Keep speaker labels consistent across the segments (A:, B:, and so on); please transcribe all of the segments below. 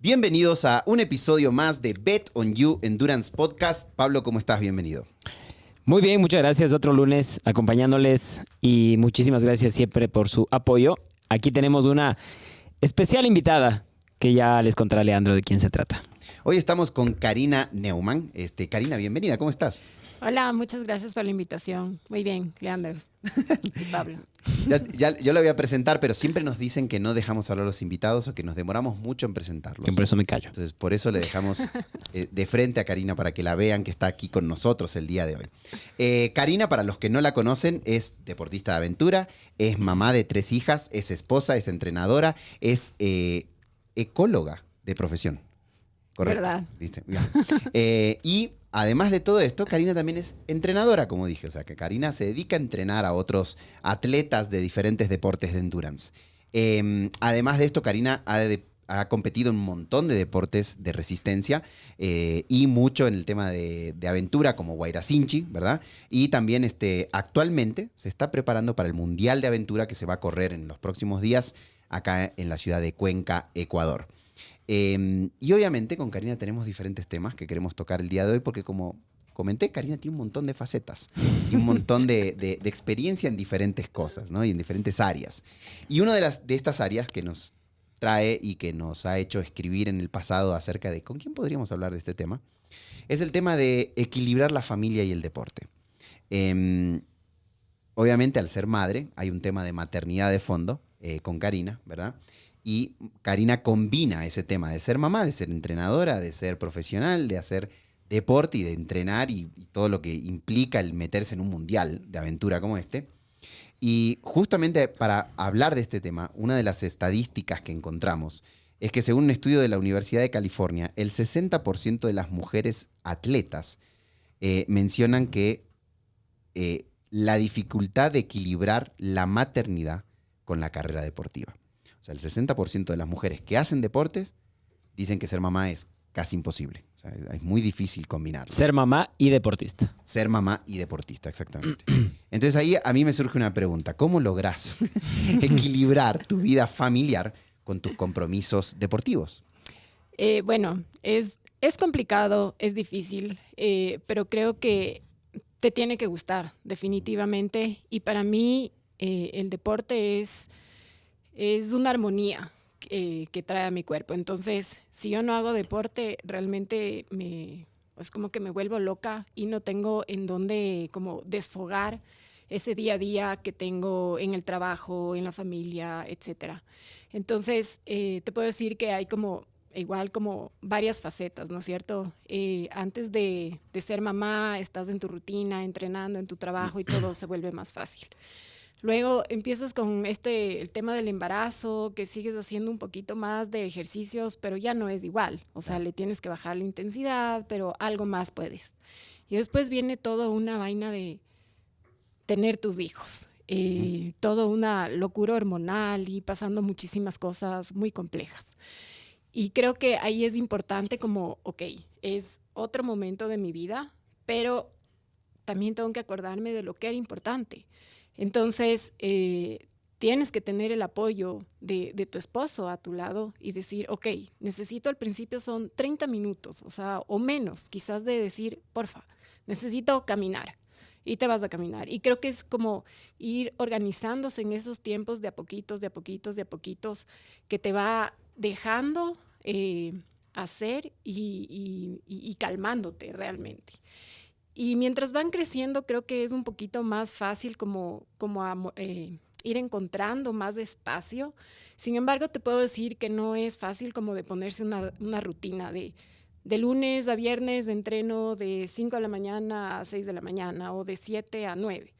A: Bienvenidos a un episodio más de Bet on You Endurance Podcast. Pablo, ¿cómo estás? Bienvenido.
B: Muy bien, muchas gracias. Otro lunes acompañándoles y muchísimas gracias siempre por su apoyo. Aquí tenemos una especial invitada que ya les contará Leandro de quién se trata.
A: Hoy estamos con Karina Neumann. Karina, bienvenida, ¿cómo estás?
C: Hola, muchas gracias por la invitación. Muy bien, Leandro y Pablo.
A: Yo lo voy a presentar, pero siempre nos dicen que no dejamos hablar a los invitados o que nos demoramos mucho en presentarlos.
B: Que por eso me callo.
A: Entonces, por eso le dejamos de frente a Karina para que la vean que está aquí con nosotros el día de hoy. Karina, para los que no la conocen, es deportista de aventura, es mamá de 3 hijas, es esposa, es entrenadora, es ecóloga de profesión. Correcto.
C: ¿Verdad?
A: ¿Viste? Y además de todo esto, Karina también es entrenadora, como dije. O sea, que Karina se dedica a entrenar a otros atletas de diferentes deportes de endurance. Además de esto, Karina ha competido en un montón de deportes de resistencia y mucho en el tema de aventura, como Guayrasinchi, ¿verdad? Y también actualmente se está preparando para el Mundial de Aventura que se va a correr en los próximos días acá en la ciudad de Cuenca, Ecuador. Y obviamente con Karina tenemos diferentes temas que queremos tocar el día de hoy porque, como comenté, Karina tiene un montón de facetas y un montón de experiencia en diferentes cosas, ¿no? Y en diferentes áreas. Y una de estas áreas que nos trae y que nos ha hecho escribir en el pasado acerca de con quién podríamos hablar de este tema es el tema de equilibrar la familia y el deporte. Obviamente, al ser madre, hay un tema de maternidad de fondo con Karina, ¿verdad? Y Karina combina ese tema de ser mamá, de ser entrenadora, de ser profesional, de hacer deporte y de entrenar y todo lo que implica el meterse en un mundial de aventura como este. Y justamente para hablar de este tema, una de las estadísticas que encontramos es que según un estudio de la Universidad de California, el 60% de las mujeres atletas mencionan que la dificultad de equilibrar la maternidad con la carrera deportiva. O sea, el 60% de las mujeres que hacen deportes dicen que ser mamá es casi imposible. O sea, es muy difícil combinarlo.
B: Ser mamá y deportista.
A: Ser mamá y deportista, exactamente. Entonces ahí a mí me surge una pregunta. ¿Cómo lográs equilibrar tu vida familiar con tus compromisos deportivos?
C: Bueno, es complicado, es difícil, pero creo que te tiene que gustar, definitivamente. Y para mí el deporte es una armonía que trae a mi cuerpo. Entonces, si yo no hago deporte, realmente es como que me vuelvo loca y no tengo en dónde como desfogar ese día a día que tengo en el trabajo, en la familia, etcétera. Entonces, te puedo decir que hay igual como varias facetas, ¿no es cierto? Antes de ser mamá, estás en tu rutina, entrenando en tu trabajo y todo se vuelve más fácil. Luego empiezas con el tema del embarazo, que sigues haciendo un poquito más de ejercicios, pero ya no es igual. O sea, le tienes que bajar la intensidad, pero algo más puedes. Y después viene toda una vaina de tener tus hijos. Toda una locura hormonal y pasando muchísimas cosas muy complejas. Y creo que ahí es importante es otro momento de mi vida, pero también tengo que acordarme de lo que era importante. Entonces, tienes que tener el apoyo de tu esposo a tu lado y decir, necesito al principio son 30 minutos, o menos, quizás de decir, porfa, necesito caminar. Y te vas a caminar. Y creo que es como ir organizándose en esos tiempos de a poquitos, que te va dejando hacer y calmándote realmente. Y mientras van creciendo, creo que es un poquito más fácil ir encontrando más espacio. Sin embargo, te puedo decir que no es fácil como de ponerse una rutina de lunes a viernes de entreno de 5 de la mañana a 6 de la mañana o de 7 a 9.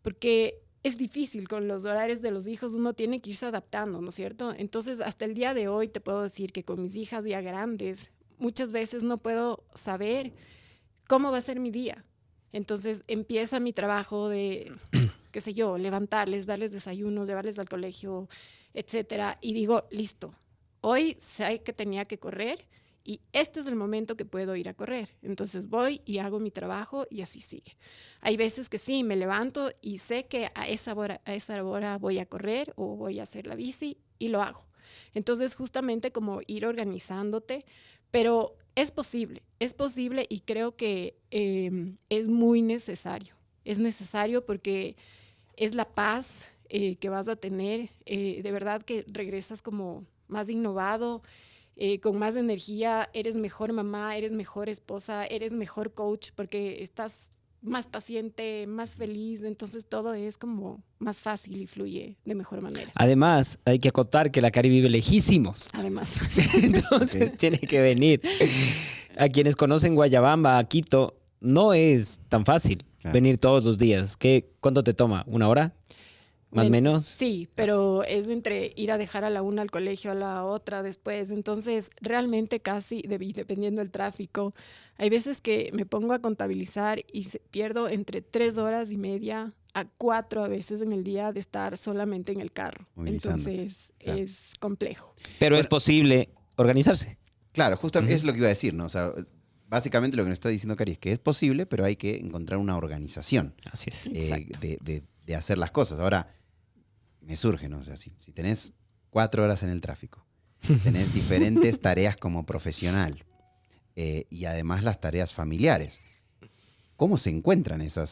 C: Porque es difícil con los horarios de los hijos, uno tiene que irse adaptando, ¿no es cierto? Entonces, hasta el día de hoy te puedo decir que con mis hijas ya grandes, muchas veces no puedo saber ¿cómo va a ser mi día? Entonces empieza mi trabajo de, qué sé yo, levantarles, darles desayuno, llevarles al colegio, etcétera. Y digo, listo, hoy sé que tenía que correr y este es el momento que puedo ir a correr. Entonces voy y hago mi trabajo y así sigue. Hay veces que sí, me levanto y sé que a esa hora voy a correr o voy a hacer la bici y lo hago. Entonces, justamente como ir organizándote, pero es posible y creo que es muy necesario. Es necesario porque es la paz que vas a tener. De verdad que regresas como más innovado, con más energía, eres mejor mamá, eres mejor esposa, eres mejor coach porque estás más paciente, más feliz, entonces todo es como más fácil y fluye de mejor manera.
B: Además, hay que acotar que la Cari vive lejísimos.
C: Además.
B: Entonces tiene que venir. A quienes conocen Guayabamba, a Quito, no es tan fácil venir todos los días. ¿Cuánto te toma? ¿1 hora? ¿Más o menos?
C: Sí, pero es entre ir a dejar a la una al colegio, a la otra después. Entonces, realmente casi, dependiendo del tráfico, hay veces que me pongo a contabilizar y pierdo entre 3 horas y media a 4 a veces en el día de estar solamente en el carro. Entonces, es complejo.
B: Pero es posible organizarse.
A: Claro, justamente es lo que iba a decir, ¿no? O sea, básicamente lo que nos está diciendo Cari es que es posible, pero hay que encontrar una organización.
B: Así es.
A: De hacer las cosas. Ahora, me surge, ¿no? O sea, si tenés 4 horas en el tráfico, tenés diferentes tareas como profesional y además las tareas familiares, ¿cómo se encuentran esa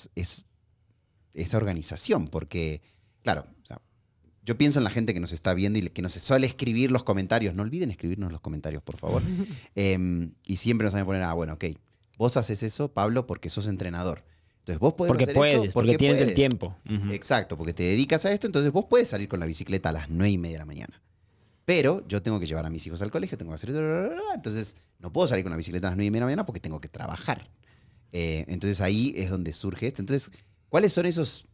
A: organización? Porque, claro, o sea, yo pienso en la gente que nos está viendo y que nos suele escribir los comentarios. No olviden escribirnos los comentarios, por favor. Y siempre nos van a poner, bueno, ok, vos haces eso, Pablo, porque sos entrenador. Entonces vos podés hacer eso
B: porque tienes el tiempo.
A: Exacto, porque te dedicas a esto, entonces vos puedes salir con la bicicleta a las 9:30 de la mañana. Pero yo tengo que llevar a mis hijos al colegio, tengo que hacer... Entonces no puedo salir con la bicicleta a las 9:30 de la mañana porque tengo que trabajar. Entonces ahí es donde surge esto. Entonces, ¿cuáles son esos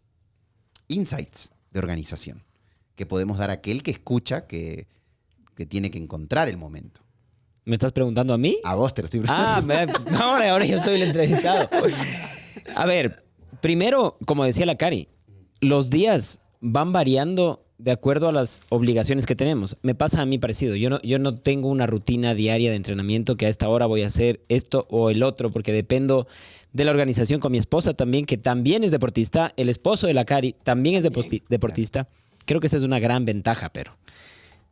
A: insights de organización que podemos dar a aquel que escucha que tiene que encontrar el momento?
B: ¿Me estás preguntando a mí?
A: A vos te lo estoy preguntando.
B: Ahora yo soy el entrevistado. A ver, primero, como decía la Cari, los días van variando de acuerdo a las obligaciones que tenemos. Me pasa a mí parecido. Yo no tengo una rutina diaria de entrenamiento que a esta hora voy a hacer esto o el otro, porque dependo de la organización con mi esposa también, que también es deportista. El esposo de la Cari también es deportista. Creo que esa es una gran ventaja, pero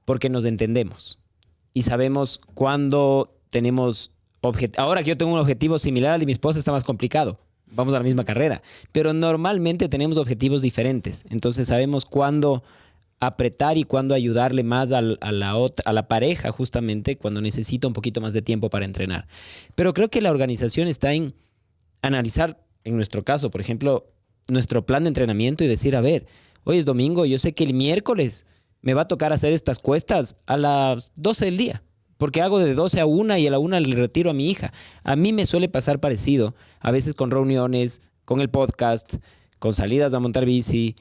B: porque nos entendemos y sabemos cuándo tenemos ahora que yo tengo un objetivo similar al de mi esposa, está más complicado. Vamos a la misma carrera, pero normalmente tenemos objetivos diferentes. Entonces sabemos cuándo apretar y cuándo ayudarle más a la pareja, justamente cuando necesita un poquito más de tiempo para entrenar. Pero creo que la organización está en analizar, en nuestro caso, por ejemplo, nuestro plan de entrenamiento y decir, a ver, hoy es domingo, yo sé que el miércoles me va a tocar hacer estas cuestas a las 12 del día. Porque hago de 12 a 1 y a la 1 le retiro a mi hija. A mí me suele pasar parecido, a veces con reuniones, con el podcast, con salidas a montar bici.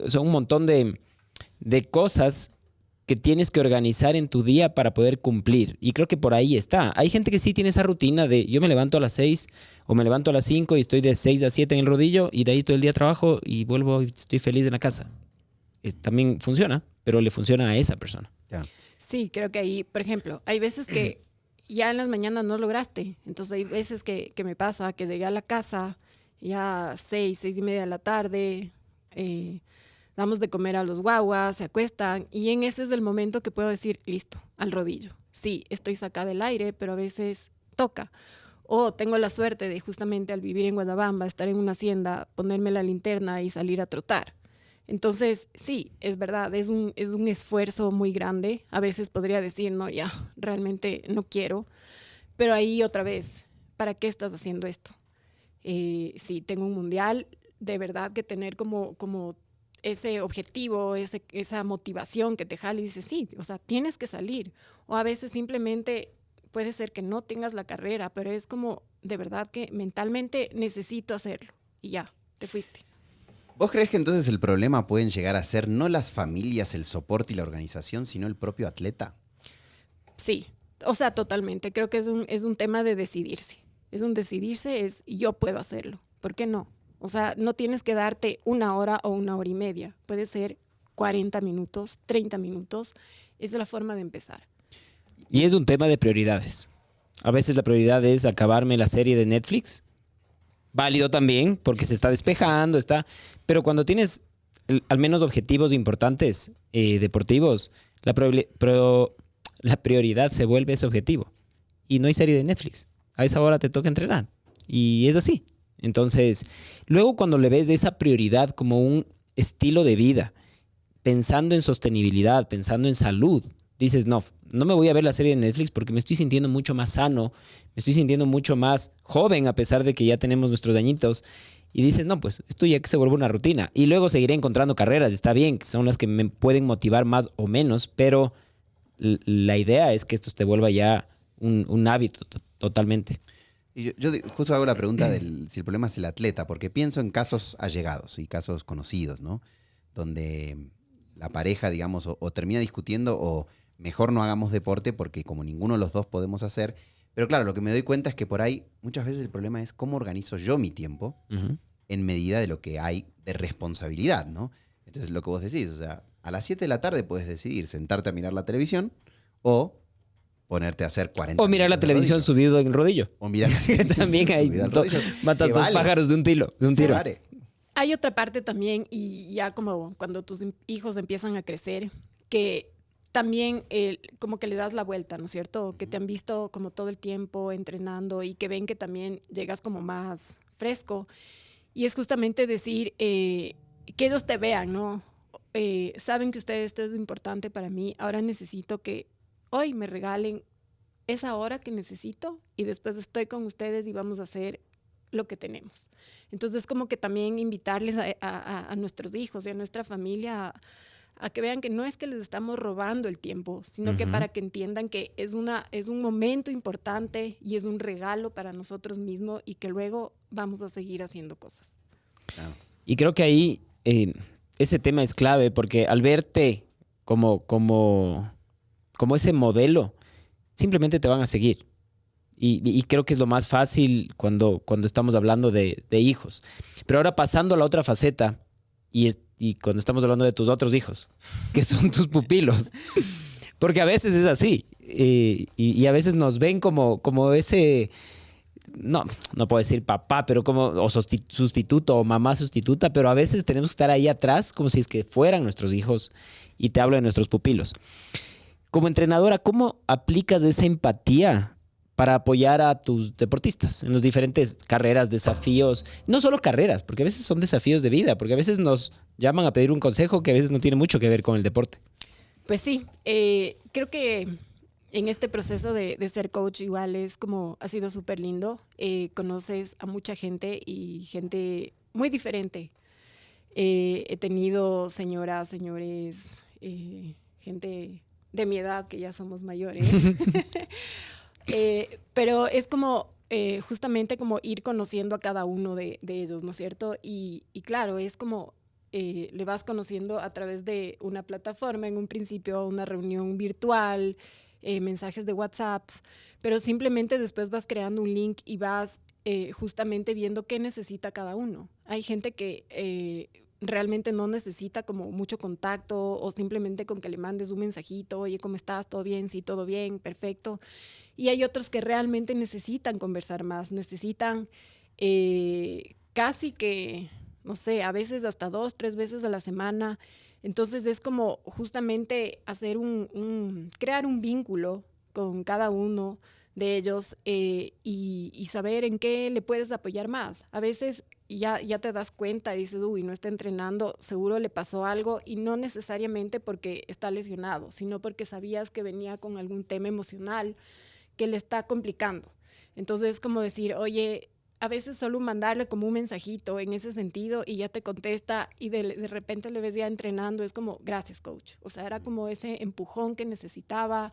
B: Son un montón de cosas que tienes que organizar en tu día para poder cumplir. Y creo que por ahí está. Hay gente que sí tiene esa rutina de yo me levanto a las 6 o me levanto a las 5 y estoy de 6 a 7 en el rodillo y de ahí todo el día trabajo y vuelvo y estoy feliz en la casa. También funciona, pero le funciona a esa persona.
A: Ya.
C: Sí, creo que ahí, por ejemplo, hay veces que ya en las mañanas no lograste. Entonces hay veces que me pasa que llegué a la casa ya 6:30 de la tarde, damos de comer a los guaguas, se acuestan y en ese es el momento que puedo decir, listo, al rodillo. Sí, estoy sacada del aire, pero a veces toca. O tengo la suerte de justamente al vivir en Guadabamba, estar en una hacienda, ponerme la linterna y salir a trotar. Entonces, sí, es verdad, es un esfuerzo muy grande. A veces podría decir, no, ya, realmente no quiero. Pero ahí otra vez, ¿para qué estás haciendo esto? Sí, tengo un mundial, de verdad que tener como ese objetivo, esa motivación que te jale y dices, sí, o sea, tienes que salir. O a veces simplemente puede ser que no tengas la carrera, pero es como, de verdad que mentalmente necesito hacerlo. Y ya, te fuiste.
A: ¿Vos crees que entonces el problema pueden llegar a ser no las familias, el soporte y la organización, sino el propio atleta?
C: Sí, o sea, totalmente. Creo que es un tema de decidirse. Es yo puedo hacerlo. ¿Por qué no? O sea, no tienes que darte 1 hora o 1 hora y media. Puede ser 40 minutos, 30 minutos. Esa es la forma de empezar.
B: Y es un tema de prioridades. A veces la prioridad es acabarme la serie de Netflix. Válido también, porque se está despejando, pero cuando tienes al menos objetivos importantes deportivos, la prioridad se vuelve ese objetivo. Y no hay serie de Netflix. A esa hora te toca entrenar. Y es así. Entonces, luego cuando le ves esa prioridad como un estilo de vida, pensando en sostenibilidad, pensando en salud, dices, no me voy a ver la serie de Netflix porque me estoy sintiendo mucho más sano, me estoy sintiendo mucho más joven a pesar de que ya tenemos nuestros añitos. Y dices, no, pues esto ya que se vuelve una rutina. Y luego seguiré encontrando carreras, está bien, que son las que me pueden motivar más o menos, pero la idea es que esto te vuelva ya un hábito totalmente.
A: Y yo justo hago la pregunta si el problema es el atleta, porque pienso en casos allegados y casos conocidos, ¿no? Donde la pareja, digamos, o termina discutiendo o mejor no hagamos deporte porque como ninguno de los dos podemos hacer. Pero claro, lo que me doy cuenta es que por ahí muchas veces el problema es cómo organizo yo mi tiempo en medida de lo que hay de responsabilidad, ¿no? Entonces, lo que vos decís, o sea, a las 7 de la tarde puedes decidir sentarte a mirar la televisión o ponerte a hacer 40
B: O mirar la televisión subido en rodillo.
A: O mirar la televisión
B: También hay
A: subido al rodillo.
B: matas
A: Que
B: dos
A: vale.
B: pájaros de un tiro.
A: Vale.
C: Hay otra parte también, y ya como cuando tus hijos empiezan a crecer, que también como que le das la vuelta, ¿no es cierto? Que te han visto como todo el tiempo entrenando y que ven que también llegas como más fresco. Y es justamente decir, que ellos te vean, ¿no? Saben que ustedes, esto es importante para mí, ahora necesito que hoy me regalen esa hora que necesito y después estoy con ustedes y vamos a hacer lo que tenemos. Entonces, como que también invitarles a nuestros hijos y a nuestra familia a que vean que no es que les estamos robando el tiempo, sino que para que entiendan que es un momento importante y es un regalo para nosotros mismos y que luego vamos a seguir haciendo cosas.
A: Claro.
B: Y creo que ahí ese tema es clave porque al verte como ese modelo, simplemente te van a seguir. Y creo que es lo más fácil cuando estamos hablando de hijos. Pero ahora pasando a la otra faceta, y cuando estamos hablando de tus otros hijos, que son tus pupilos. Porque a veces es así. Y a veces nos ven como ese, no puedo decir papá, pero o sustituto o mamá sustituta, pero a veces tenemos que estar ahí atrás como si es que fueran nuestros hijos. Y te hablo de nuestros pupilos. Como entrenadora, ¿cómo aplicas esa empatía para apoyar a tus deportistas en las diferentes carreras, desafíos? No solo carreras, porque a veces son desafíos de vida, porque a veces nos llaman a pedir un consejo que a veces no tiene mucho que ver con el deporte.
C: Pues sí, creo que en este proceso de ser coach igual ha sido súper lindo. Conoces a mucha gente y gente muy diferente. He tenido señoras, señores, gente de mi edad que ya somos mayores. Pero es como justamente como ir conociendo a cada uno de ellos, ¿no es cierto? Y claro, es como le vas conociendo a través de una plataforma, en un principio una reunión virtual, mensajes de WhatsApp, pero simplemente después vas creando un link y vas justamente viendo qué necesita cada uno. Hay gente que realmente no necesita como mucho contacto o simplemente con que le mandes un mensajito, oye, ¿cómo estás? ¿Todo bien? Sí, todo bien, perfecto. Y hay otros que realmente necesitan conversar más, necesitan casi que, no sé, a veces hasta 2, 3 veces a la semana. Entonces es como justamente hacer crear un vínculo con cada uno de ellos y saber en qué le puedes apoyar más. A veces ya te das cuenta y dices, uy, no está entrenando, seguro le pasó algo, y no necesariamente porque está lesionado, sino porque sabías que venía con algún tema emocional que le está complicando. Entonces es como decir, oye, a veces solo mandarle como un mensajito en ese sentido y ya te contesta y de repente le ves ya entrenando, es como, gracias, coach. O sea, era como ese empujón que necesitaba.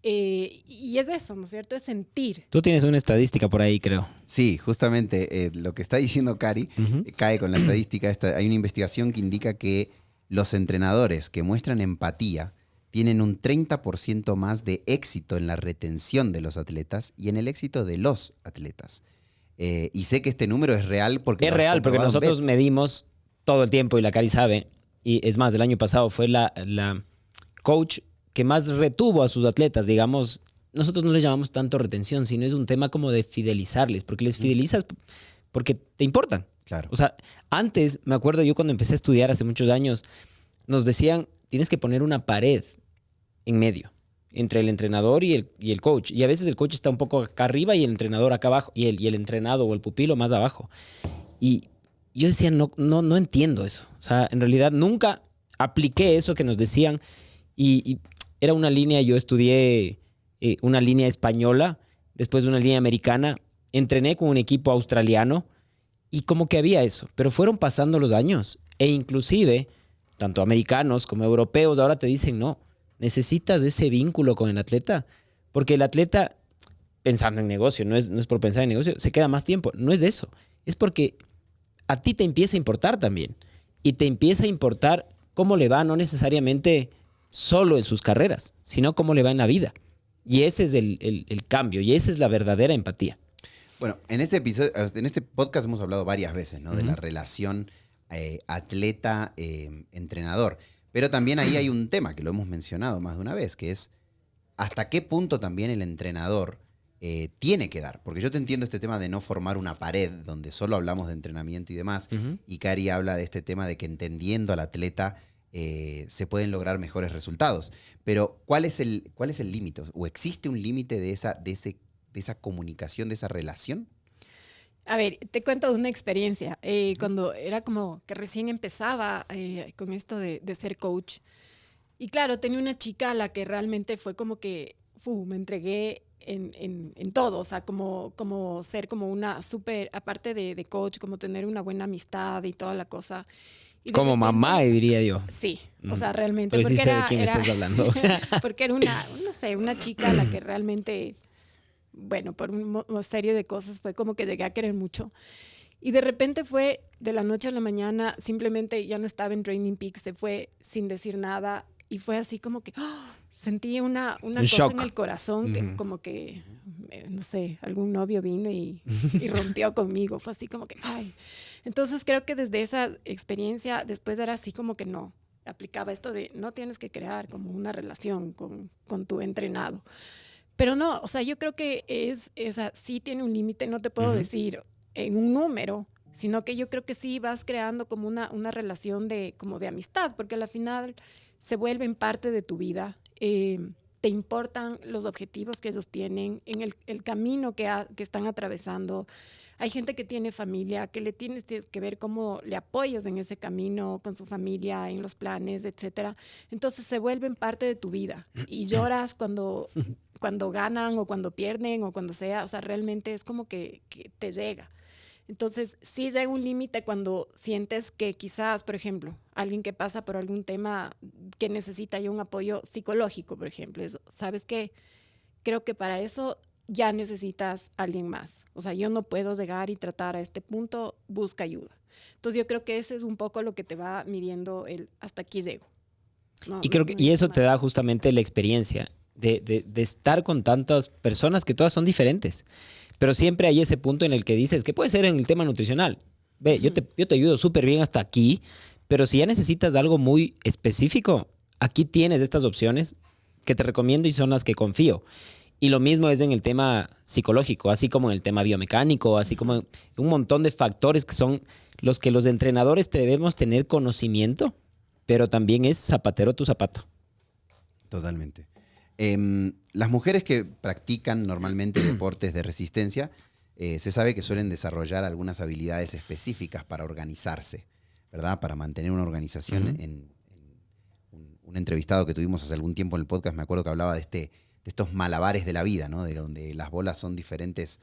C: Y es eso, ¿no es cierto? Es sentir.
B: Tú tienes una estadística por ahí, creo.
A: Sí, justamente lo que está diciendo Cari cae con la estadística. Hay una investigación que indica que los entrenadores que muestran empatía tienen un 30% más de éxito en la retención de los atletas y en el éxito de los atletas. Y sé que este número es real porque...
B: Es real, porque nosotros medimos todo el tiempo y la Cari sabe. Y es más, el año pasado fue la coach que más retuvo a sus atletas, digamos. Nosotros no les llamamos tanto retención, sino es un tema como de fidelizarles, porque les fidelizas porque te importan.
A: Claro.
B: O sea, antes, me acuerdo yo cuando empecé a estudiar hace muchos años, nos decían, tienes que poner una pared en medio, entre el entrenador y el coach. Y a veces el coach está un poco acá arriba y el entrenador acá abajo, y el entrenado o el pupilo más abajo. Y yo decía, no entiendo eso. O sea, en realidad nunca apliqué eso que nos decían. Y era una línea, yo estudié una línea española, después de una línea americana. Entrené con un equipo australiano y como que había eso. Pero fueron pasando los años. E inclusive, tanto americanos como europeos ahora te dicen, no, necesitas ese vínculo con el atleta. Porque el atleta, pensando en negocio, no es por pensar en negocio, se queda más tiempo. No es eso. Es porque a ti te empieza a importar también. Y te empieza a importar cómo le va, no necesariamente solo en sus carreras, sino cómo le va en la vida. Y ese es el cambio, y esa es la verdadera empatía.
A: Bueno, en este episodio, en este podcast hemos hablado varias veces, ¿no? De la relación atleta-entrenador. Pero también ahí hay un tema que lo hemos mencionado más de una vez, que es hasta qué punto también el entrenador tiene que dar. Porque yo te entiendo este tema de no formar una pared donde solo hablamos de entrenamiento y demás. Y Cari habla de este tema de que entendiendo al atleta se pueden lograr mejores resultados. Pero ¿cuál es el límite? ¿O existe un límite de esa comunicación, de esa relación?
C: A ver, te cuento una experiencia. Cuando era como que recién empezaba con esto de ser coach. Y claro, tenía una chica a la que realmente fue como que me entregué en todo. O sea, como ser como una súper, aparte de coach, como tener una buena amistad y toda la cosa. Y
B: como repente, mamá, diría yo.
C: Sí, o sea, realmente.
B: Pero sí sé de quién estás hablando.
C: Porque era una chica a la que realmente, bueno, por una serie de cosas fue como que llegué a querer mucho. Y de repente fue de la noche a la mañana, simplemente ya no estaba en Training Peaks, se fue sin decir nada y fue así como que sentí una cosa shock en el corazón, que como que, no sé, algún novio vino y rompió conmigo. Fue así como que, ay. Entonces creo que desde esa experiencia después era así como que no, aplicaba esto de no tienes que crear como una relación con tu entrenado. Pero no, o sea, yo creo que sí tiene un límite, no te puedo decir en un número, sino que yo creo que sí vas creando como una relación como de amistad, porque al final se vuelven parte de tu vida. Te importan los objetivos que ellos tienen, en el camino que están atravesando. Hay gente que tiene familia, que le tienes que ver cómo le apoyas en ese camino, con su familia, en los planes, etcétera. Entonces se vuelven parte de tu vida y lloras cuando ganan o cuando pierden o cuando sea. O sea, realmente es como que te llega. Entonces, sí llega un límite cuando sientes que quizás, por ejemplo, alguien que pasa por algún tema que necesita ya un apoyo psicológico, por ejemplo, ¿sabes qué? Creo que para eso ya necesitas a alguien más. O sea, yo no puedo llegar y tratar a este punto, busca ayuda. Entonces, yo creo que ese es un poco lo que te va midiendo hasta aquí llego.
B: Y eso te da justamente la experiencia de estar con tantas personas que todas son diferentes. Pero siempre hay ese punto en el que dices, que puede ser en el tema nutricional. Ve, yo te ayudo súper bien hasta aquí, pero si ya necesitas algo muy específico, aquí tienes estas opciones que te recomiendo y son las que confío. Y lo mismo es en el tema psicológico, así como en el tema biomecánico, así como en un montón de factores que son los que los entrenadores debemos tener conocimiento, pero también es zapatero tu zapato.
A: Totalmente. Las mujeres que practican normalmente deportes de resistencia, se sabe que suelen desarrollar algunas habilidades específicas para organizarse, ¿verdad? Para mantener una organización. Un entrevistado que tuvimos hace algún tiempo en el podcast, me acuerdo que hablaba de estos malabares de la vida, ¿no? De donde las bolas son diferentes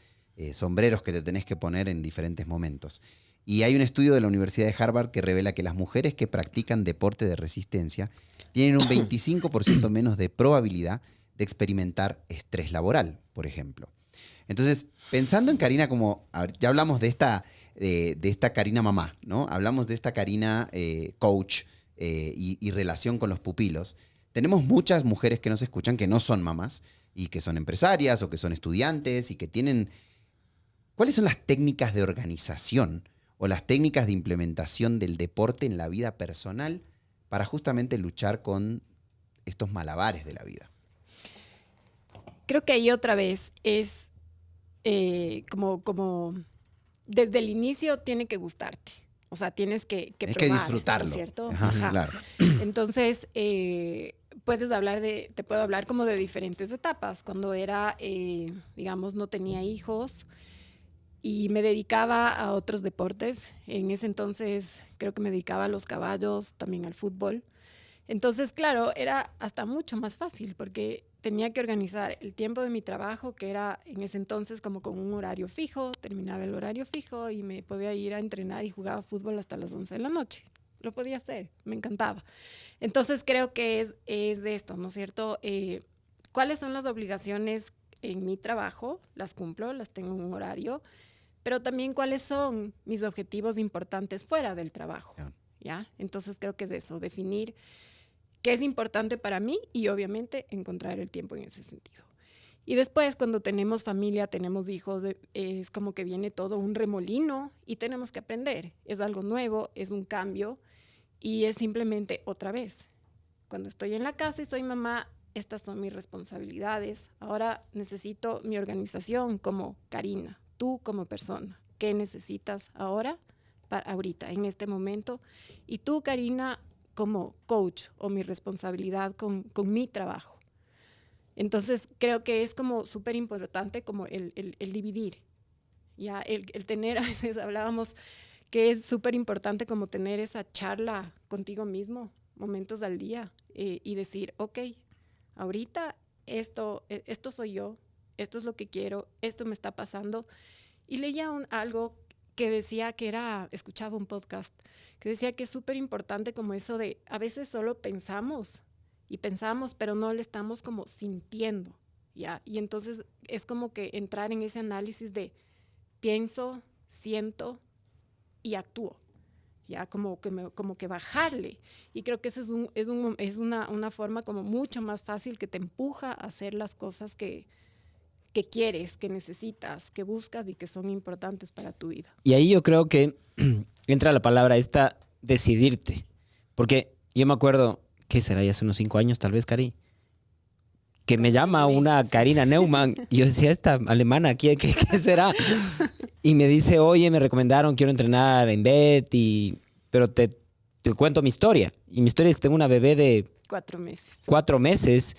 A: sombreros que te tenés que poner en diferentes momentos. Y hay un estudio de la Universidad de Harvard que revela que las mujeres que practican deporte de resistencia tienen un 25% menos de probabilidad de experimentar estrés laboral, por ejemplo. Entonces, pensando en Karina como, ya hablamos de esta Karina mamá, ¿no? Hablamos de esta Karina coach y relación con los pupilos. Tenemos muchas mujeres que nos escuchan que no son mamás y que son empresarias o que son estudiantes y que tienen... ¿Cuáles son las técnicas de organización o las técnicas de implementación del deporte en la vida personal para justamente luchar con estos malabares de la vida?
C: Creo que ahí otra vez es como desde el inicio tiene que gustarte. O sea, tienes que probar,
A: que disfrutarlo.
C: ¿no es cierto?
A: Ajá. Claro.
C: Entonces, te puedo hablar como de diferentes etapas. Cuando era, digamos, no tenía hijos y me dedicaba a otros deportes. En ese entonces creo que me dedicaba a los caballos, también al fútbol. Entonces, claro, era hasta mucho más fácil porque tenía que organizar el tiempo de mi trabajo, que era en ese entonces como con un horario fijo, terminaba el horario fijo y me podía ir a entrenar y jugaba fútbol hasta las 11 de la noche. Lo podía hacer, me encantaba. Entonces, creo que es de esto, ¿no es cierto? ¿Cuáles son las obligaciones en mi trabajo? Las cumplo, las tengo en un horario, pero también cuáles son mis objetivos importantes fuera del trabajo, ¿ya? Entonces, creo que es eso, definir qué es importante para mí y obviamente encontrar el tiempo en ese sentido. Y después, cuando tenemos familia, tenemos hijos, es como que viene todo un remolino y tenemos que aprender. Es algo nuevo, es un cambio y es simplemente otra vez. Cuando estoy en la casa y soy mamá, estas son mis responsabilidades. Ahora necesito mi organización como Karina, tú como persona. ¿Qué necesitas ahora, ahorita, en este momento? Y tú, Karina, como coach o mi responsabilidad con mi trabajo. Entonces, creo que es como súper importante como el dividir, ¿ya? El tener, a veces hablábamos que es súper importante como tener esa charla contigo mismo, momentos al día, y decir, ok, ahorita esto soy yo, esto es lo que quiero, esto me está pasando. Y leía algo que decía que escuchaba un podcast, que decía que es súper importante como eso de, a veces solo pensamos, pero no le estamos como sintiendo, ¿ya? Y entonces es como que entrar en ese análisis de pienso, siento y actúo, ¿ya? Como que bajarle. Y creo que esa es una forma como mucho más fácil que te empuja a hacer las cosas que quieres, que necesitas, que buscas y que son importantes para tu vida.
B: Y ahí yo creo que entra la palabra esta, decidirte. Porque yo me acuerdo, ¿qué será? Ya hace unos 5 años tal vez, Cari, que me llama una Karina Neumann. Y yo decía, esta alemana, ¿qué será? Y me dice, oye, me recomendaron, quiero entrenar en BET, pero te cuento mi historia. Y mi historia es que tengo una bebé de
C: 4 meses.
B: 4 meses.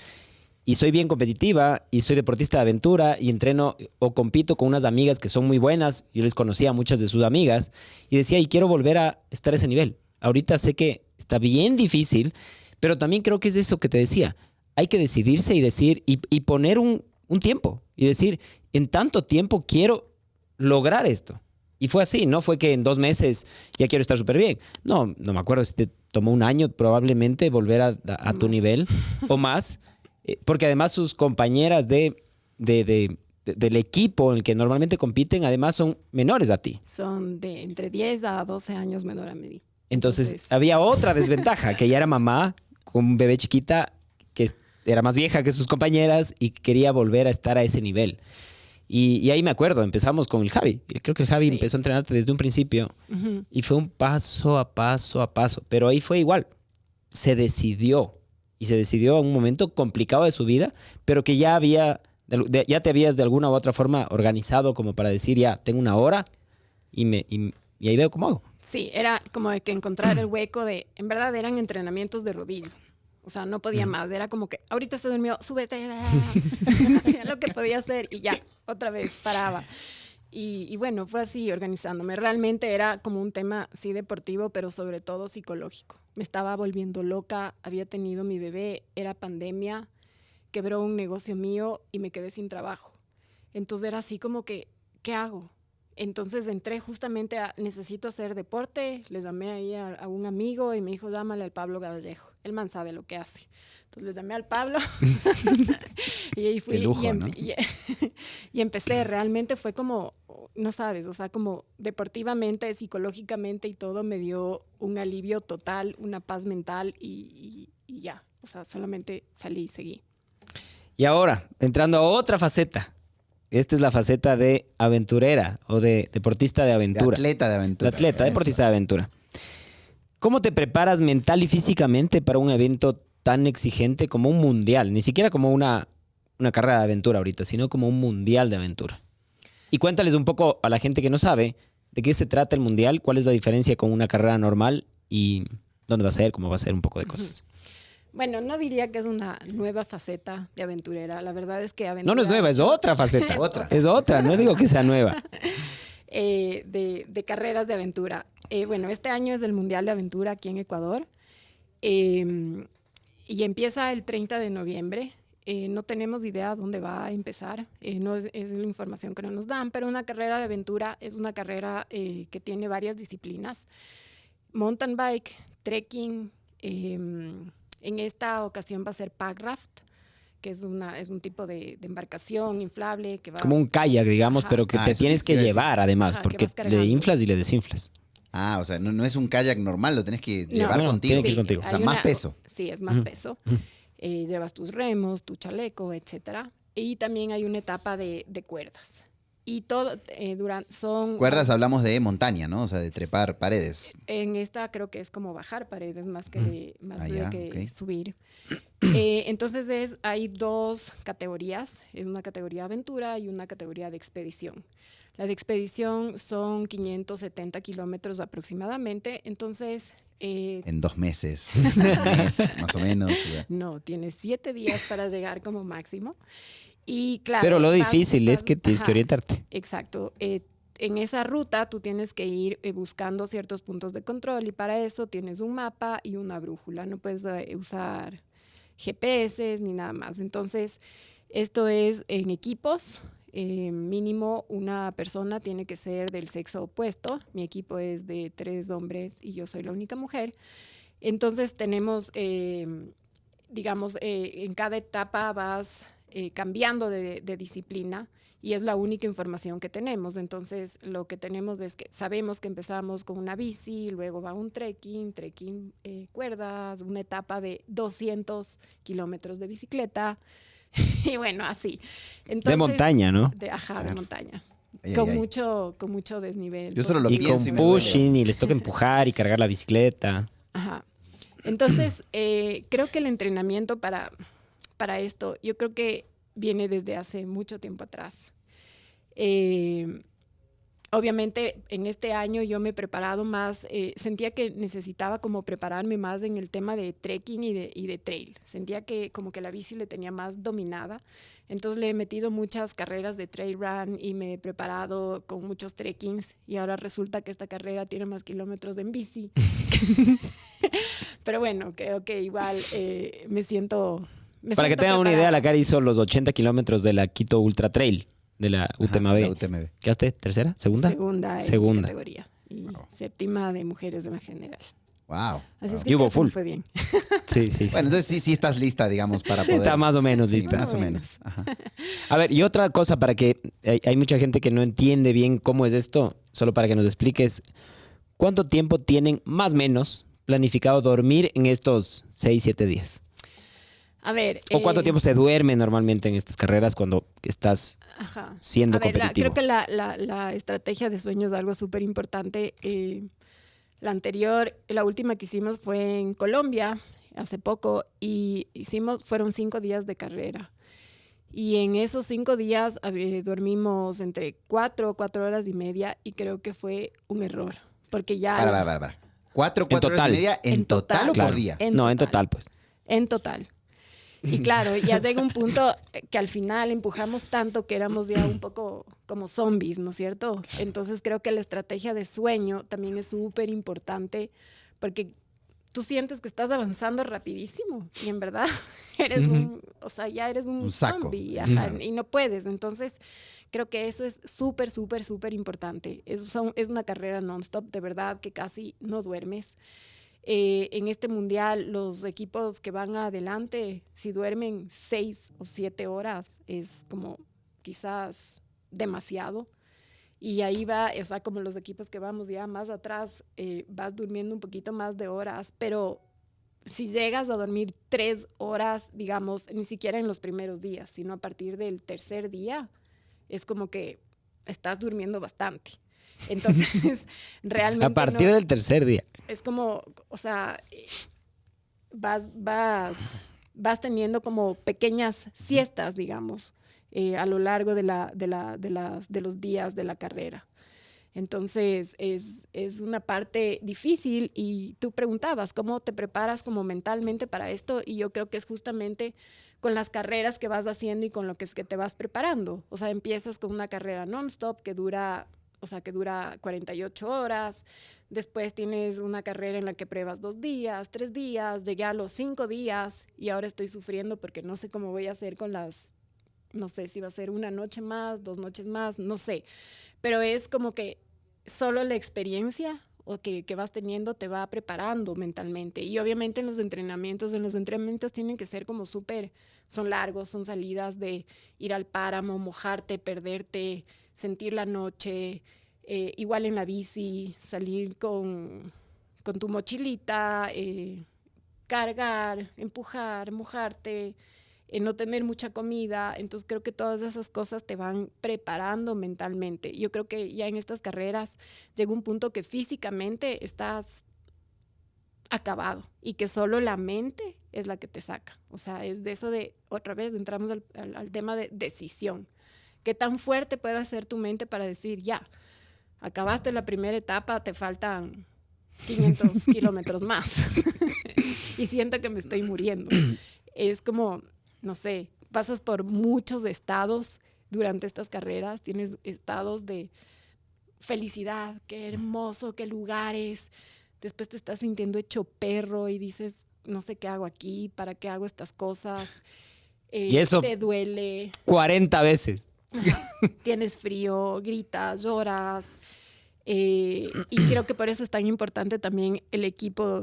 B: Y soy bien competitiva y soy deportista de aventura y entreno o compito con unas amigas que son muy buenas. Yo les conocía a muchas de sus amigas y decía, y quiero volver a estar a ese nivel. Ahorita sé que está bien difícil, pero también creo que es eso que te decía. Hay que decidirse y decir y poner un tiempo y decir, en tanto tiempo quiero lograr esto. Y fue así, no fue que en 2 meses ya quiero estar súper bien. No me acuerdo si te tomó 1 año probablemente volver a tu nivel o más. Porque además sus compañeras del equipo en el que normalmente compiten, además son menores a ti.
C: Son de entre 10 a 12 años menor a mí.
B: Entonces había otra desventaja, que ella era mamá con un bebé chiquita que era más vieja que sus compañeras y quería volver a estar a ese nivel. Y ahí me acuerdo, empezamos con el Javi. Creo que el Javi empezó a entrenarte desde un principio y fue un paso a paso a paso. Pero ahí fue igual, se decidió. Y se decidió en un momento complicado de su vida, pero que ya te habías de alguna u otra forma organizado como para decir, ya, tengo 1 hora y ahí veo cómo hago.
C: Sí, era como de que encontrar el hueco en verdad eran entrenamientos de rodillo. O sea, no podía más. Era como que, ahorita se durmió, súbete. Hacía lo que podía hacer y ya, otra vez paraba. Y bueno, fue así organizándome. Realmente era como un tema, sí, deportivo, pero sobre todo psicológico. Me estaba volviendo loca, había tenido mi bebé, era pandemia, quebró un negocio mío y me quedé sin trabajo. Entonces era así como que, ¿qué hago? Entonces entré justamente necesito hacer deporte, le llamé ahí a un amigo y me dijo, llámale al Pablo Gavallejo, el man sabe lo que hace. Entonces le llamé al Pablo y ahí fui.
A: De lujo, ¿no?
C: Y empecé, realmente fue como, no sabes, o sea, como deportivamente, psicológicamente y todo me dio un alivio total, una paz mental y ya, o sea, solamente salí y seguí.
B: Y ahora, entrando a otra faceta. Esta es la faceta de aventurera o de deportista de aventura.
A: De atleta de aventura.
B: De atleta, deportista de aventura. ¿Cómo te preparas mental y físicamente para un evento tan exigente como un mundial? Ni siquiera como una carrera de aventura ahorita, sino como un mundial de aventura. Y cuéntales un poco a la gente que no sabe de qué se trata el mundial, cuál es la diferencia con una carrera normal y dónde va a ser, cómo va a ser, un poco de cosas.
C: Bueno, no diría que es una nueva faceta de aventurera. La verdad es que
B: No, no es nueva, es otra faceta.
A: Otra.
B: Es otra, no digo que sea nueva.
C: De carreras de aventura. Bueno, este año es el Mundial de Aventura aquí en Ecuador y empieza el 30 de noviembre. No tenemos idea dónde va a empezar, no es la información que no nos dan, pero una carrera de aventura es una carrera que tiene varias disciplinas. Mountain bike, trekking, en esta ocasión va a ser pack raft, que es un tipo de embarcación inflable que va...
B: Como un kayak, digamos,
C: Ajá.
B: pero que te
A: Eso
B: tienes que
A: iba a decir.
B: llevar además,
C: Ajá, que
B: porque
C: vas
B: le
C: cargando.
B: inflas y le desinflas.
A: Ah, o sea, no es un kayak normal, lo tenés que llevar
B: No,
A: contigo.
B: tiene que ir contigo.
A: O sea,
C: hay
A: más peso.
C: Sí, es más peso. Llevas tus remos, tu chaleco, etcétera. Y también hay una etapa de cuerdas. Y todo son...
A: Cuerdas hablamos de montaña, ¿no? O sea, de trepar paredes.
C: En esta creo que es como bajar paredes más que
A: Ok.
C: subir. Entonces hay dos categorías, una categoría aventura y una categoría de expedición. La de expedición son 570 kilómetros aproximadamente, entonces...
A: En 2 meses, un mes, más o menos. Ya.
C: No, tienes 7 días para llegar como máximo. Y claro,
B: Pero lo difícil es que tienes que
C: ajá,
B: orientarte.
C: exacto. En esa ruta tú tienes que ir buscando ciertos puntos de control y para eso tienes un mapa y una brújula. No puedes usar GPS ni nada más. Entonces, esto es en equipos. Mínimo una persona tiene que ser del sexo opuesto. Mi equipo es de 3 hombres y yo soy la única mujer. Entonces tenemos, digamos, en cada etapa vas cambiando de disciplina y es la única información que tenemos. Entonces lo que tenemos es que sabemos que empezamos con una bici, luego va un trekking, cuerdas, una etapa de 200 kilómetros de bicicleta y bueno, así. Entonces,
B: De montaña, ¿no?
C: de
A: Claro.
C: montaña.
A: Ay,
C: Con
A: ay, ay.
C: mucho desnivel.
A: Yo solo lo
B: Y
A: pienso
B: con
A: y me duele.
B: pushing, y les toca empujar y cargar la bicicleta.
C: Ajá. Entonces, creo que el entrenamiento para esto, yo creo que viene desde hace mucho tiempo atrás. Obviamente, en este año yo me he preparado más, sentía que necesitaba como prepararme más en el tema de trekking y de trail. Sentía que como que la bici le tenía más dominada. Entonces le he metido muchas carreras de trail run y me he preparado con muchos trekkings y ahora resulta que esta carrera tiene más kilómetros en bici. Pero bueno, creo que igual me siento...
B: Para que tengan una idea, la Cari hizo los 80 kilómetros de la Quito Ultra Trail, de la
A: Ajá,
B: UTMB.
A: la UTMB.
B: ¿Quedaste tercera? ¿Segunda?
C: Segunda en
B: Segunda.
C: categoría. Y séptima de mujeres en la general.
A: Wow.
C: Así es
B: Y
C: que
B: hubo
C: creo que
B: full.
C: me fue bien.
B: Sí, sí, sí.
A: Bueno, entonces sí estás lista, digamos, para
B: Sí,
A: poder...
B: está más o menos
A: Sí,
B: lista.
A: más o
C: Más o
A: menos. Ajá.
B: A ver, y otra cosa para que... Hay mucha gente que no entiende bien cómo es esto. Solo para que nos expliques. ¿Cuánto tiempo tienen, más o menos, planificado dormir en estos 6, 7 días?
C: A ver.
B: ¿O cuánto tiempo se duerme normalmente en estas carreras cuando estás
C: Ajá.
B: siendo
C: A ver,
B: competitivo?
C: creo que la estrategia de sueño es algo súper importante. La última que hicimos fue en Colombia, hace poco, y fueron 5 días de carrera. Y en esos 5 días dormimos entre 4 horas y media, y creo que fue un error. Porque ya...
A: Para. 4 horas
B: total.
A: y media en total o
B: Claro.
A: por día.
C: En
B: No, en
C: total.
B: total, pues.
C: En total. Y claro, ya llega un punto que al final empujamos tanto que éramos ya un poco como zombies, ¿no es cierto? Entonces creo que la estrategia de sueño también es súper importante porque tú sientes que estás avanzando rapidísimo y en verdad ya eres un
A: saco.
C: zombie, ajá, y no puedes. Entonces creo que eso es súper importante. Es una carrera non-stop, de verdad que casi no duermes. En este mundial, los equipos que van adelante, si duermen 6 o 7 horas, es como quizás demasiado. Y ahí va, o sea, como los equipos que vamos ya más atrás, vas durmiendo un poquito más de horas, pero si llegas a dormir 3 horas, digamos, ni siquiera en los primeros días, sino a partir del tercer día, es como que estás durmiendo bastante. Entonces, realmente
B: A partir del tercer día.
C: es como, o sea, vas teniendo como pequeñas siestas, digamos, a lo largo de los días de la carrera. Entonces, es una parte difícil y tú preguntabas, ¿cómo te preparas como mentalmente para esto? Y yo creo que es justamente con las carreras que vas haciendo y con lo que es que te vas preparando. O sea, empiezas con una carrera non-stop que dura 48 horas. Después tienes una carrera en la que pruebas 2 días, 3 días. Llegué a los 5 días y ahora estoy sufriendo porque no sé cómo voy a hacer con las... No sé si va a ser una noche más, 2 noches más, no sé. Pero es como que solo la experiencia o que vas teniendo te va preparando mentalmente. Y obviamente en los entrenamientos tienen que ser como súper, son largos, son salidas de ir al páramo, mojarte, perderte, sentir la noche, igual en la bici, salir con tu mochilita, cargar, empujar, mojarte, no tener mucha comida. Entonces creo que todas esas cosas te van preparando mentalmente. Yo creo que ya en estas carreras llega un punto que físicamente estás acabado y que solo la mente es la que te saca. O sea, es de eso de, otra vez, entramos al tema de decisión. ¿Qué tan fuerte puede ser tu mente para decir, ya, acabaste la primera etapa, te faltan 500 kilómetros más y siento que me estoy muriendo? Es como, no sé, pasas por muchos estados durante estas carreras, tienes estados de felicidad, qué hermoso, qué lugares, después te estás sintiendo hecho perro y dices, no sé qué hago aquí, para qué hago estas cosas,
B: Y eso
C: te duele,
B: 40 veces.
C: tienes frío, gritas, lloras. Y creo que por eso es tan importante también el equipo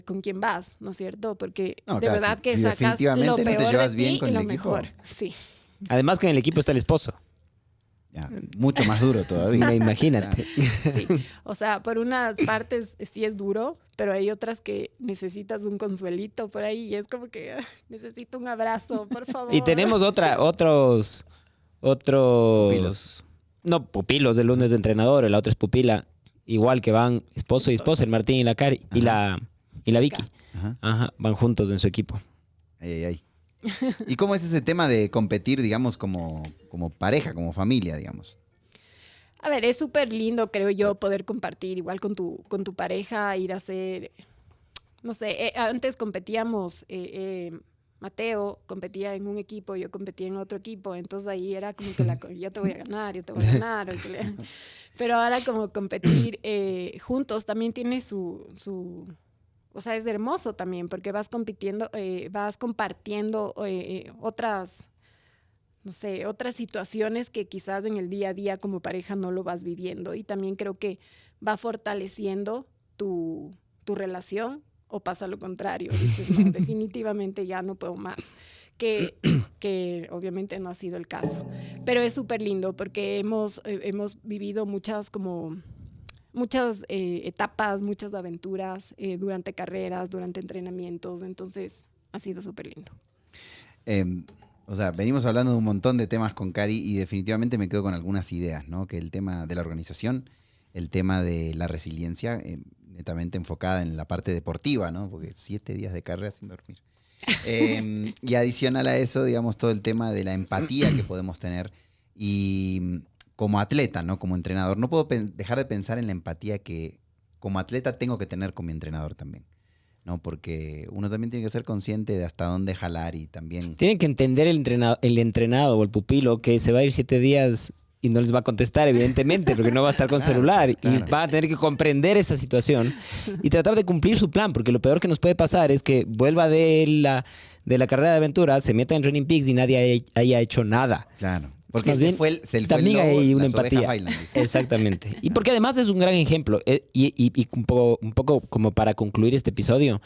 C: con quien vas, ¿no es cierto? Porque
A: No,
C: de
A: claro,
C: verdad
A: si
C: que sacas
A: definitivamente
C: lo
A: no te
C: peor
A: llevas
C: de
A: bien
C: ti
A: con
C: y
A: el
C: lo
A: equipo.
C: mejor. Sí.
B: Además que en el equipo está el esposo.
A: Ya, mucho más duro todavía.
B: Imagínate.
C: Sí, o sea, por unas partes sí es duro, pero hay otras que necesitas un consuelito por ahí y es como que necesito un abrazo, por favor.
B: Y tenemos otros...
A: Pupilos.
B: No, pupilos, el uno es de entrenador, el otro es pupila. Igual que van esposo y esposa, el Martín y la Cari, y la Vicky.
A: Ajá.
B: Ajá, van juntos en su equipo.
A: Ay, ay, ay. ¿Y cómo es ese tema de competir, digamos, como pareja, como familia, digamos?
C: A ver, es súper lindo, creo yo, poder compartir igual con tu pareja, ir a hacer, no sé, antes competíamos, Mateo competía en un equipo, yo competía en otro equipo, entonces ahí era como que yo te voy a ganar, yo te voy a ganar. Pero ahora como competir juntos también tiene o sea, es hermoso también porque vas compitiendo, vas compartiendo otras, no sé, otras situaciones que quizás en el día a día como pareja no lo vas viviendo y también creo que va fortaleciendo tu relación o pasa lo contrario, dices, no, definitivamente ya no puedo más, que obviamente no ha sido el caso, pero es súper lindo porque hemos vivido muchas etapas, muchas aventuras durante carreras, durante entrenamientos, entonces ha sido súper lindo.
A: O sea, venimos hablando de un montón de temas con Cari y definitivamente me quedo con algunas ideas, ¿no? Que el tema de la organización, el tema de la resiliencia, netamente enfocada en la parte deportiva, ¿no? Porque 7 días de carrera sin dormir. Y adicional a eso, digamos, todo el tema de la empatía que podemos tener y como atleta, ¿no? Como entrenador, no puedo dejar de pensar en la empatía que como atleta tengo que tener con mi entrenador también, ¿no? Porque uno también tiene que ser consciente de hasta dónde jalar y también...
B: Tienen que entender el entrenado o el pupilo que se va a ir 7 días y no les va a contestar, evidentemente, porque no va a estar con celular.
A: Claro.
B: Y va a tener que comprender esa situación y tratar de cumplir su plan, porque lo peor que nos puede pasar es que vuelva de la carrera de aventura, se meta en Training Peaks y nadie haya hecho nada.
A: Claro. Porque
B: Más
A: se
B: bien,
A: fue el
B: también
A: lobo,
B: hay una
A: las ovejas
B: empatía.
A: bailan, dice.
B: Exactamente. Y porque además es un gran ejemplo. Y un poco como para concluir este episodio,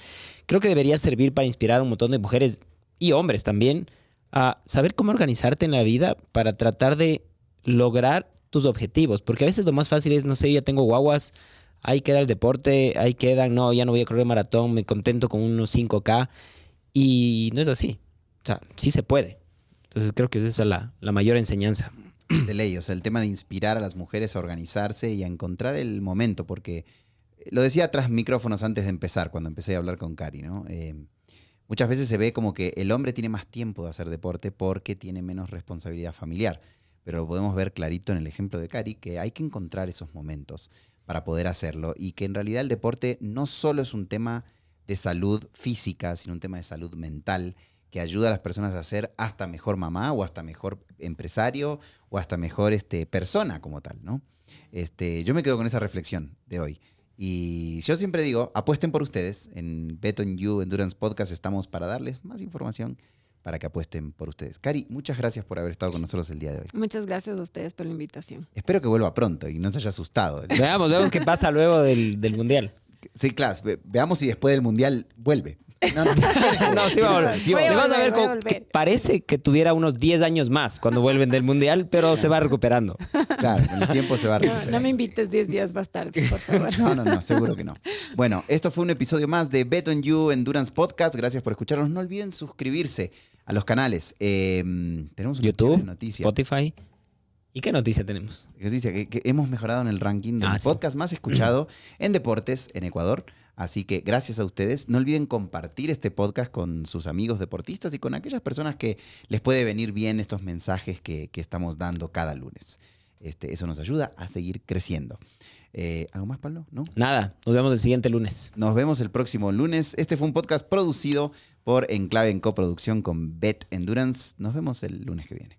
B: creo que debería servir para inspirar a un montón de mujeres y hombres también a saber cómo organizarte en la vida para tratar de lograr tus objetivos. Porque a veces lo más fácil es, no sé, ya tengo guaguas, ahí queda el deporte, ahí quedan, no, ya no voy a correr maratón, me contento con unos 5K. Y no es así. O sea, sí se puede. Entonces creo que esa es la mayor enseñanza.
A: De ley, o sea, el tema de inspirar a las mujeres a organizarse y a encontrar el momento, porque lo decía tras micrófonos antes de empezar, cuando empecé a hablar con Cari, ¿no? Muchas veces se ve como que el hombre tiene más tiempo de hacer deporte porque tiene menos responsabilidad familiar. pero lo podemos ver clarito en el ejemplo de Cari, que hay que encontrar esos momentos para poder hacerlo y que en realidad el deporte no solo es un tema de salud física, sino un tema de salud mental que ayuda a las personas a ser hasta mejor mamá o hasta mejor empresario o hasta mejor persona como tal, ¿no? Yo me quedo con esa reflexión de hoy. Y yo siempre digo, apuesten por ustedes. En Bet on You Endurance Podcast estamos para darles más información para que apuesten por ustedes. Cari, muchas gracias por haber estado con nosotros el día de hoy.
C: Muchas gracias a ustedes por la invitación.
A: Espero que vuelva pronto y no se haya asustado.
B: Veamos qué pasa luego del Mundial.
A: Sí, claro. Veamos si después del Mundial vuelve. No,
B: No, sí va a volver.
A: Sí va a
B: Le vas a ver
C: voy a
B: como que
C: volver.
B: parece que tuviera unos 10 años más cuando vuelven del Mundial, pero se va recuperando.
A: Claro, con el tiempo se va a recuperar.
C: No me invites 10 días más tarde, por favor.
A: No, seguro que no. Bueno, esto fue un episodio más de Bet on You Endurance Podcast. Gracias por escucharnos. No olviden suscribirse a los canales. Tenemos una
B: YouTube,
A: noticia.
B: Spotify. ¿Y qué noticia tenemos?
A: Noticia que hemos mejorado en el ranking del
B: Sí.
A: podcast más escuchado en deportes en Ecuador. Así que gracias a ustedes. No olviden compartir este podcast con sus amigos deportistas y con aquellas personas que les puede venir bien estos mensajes que estamos dando cada lunes. Eso nos ayuda a seguir creciendo. ¿Algo más, Pablo? ¿No?
B: Nada, nos vemos el siguiente lunes.
A: Nos vemos el próximo lunes. Este fue un podcast producido por Enclave en coproducción con Bet Endurance. Nos vemos el lunes que viene.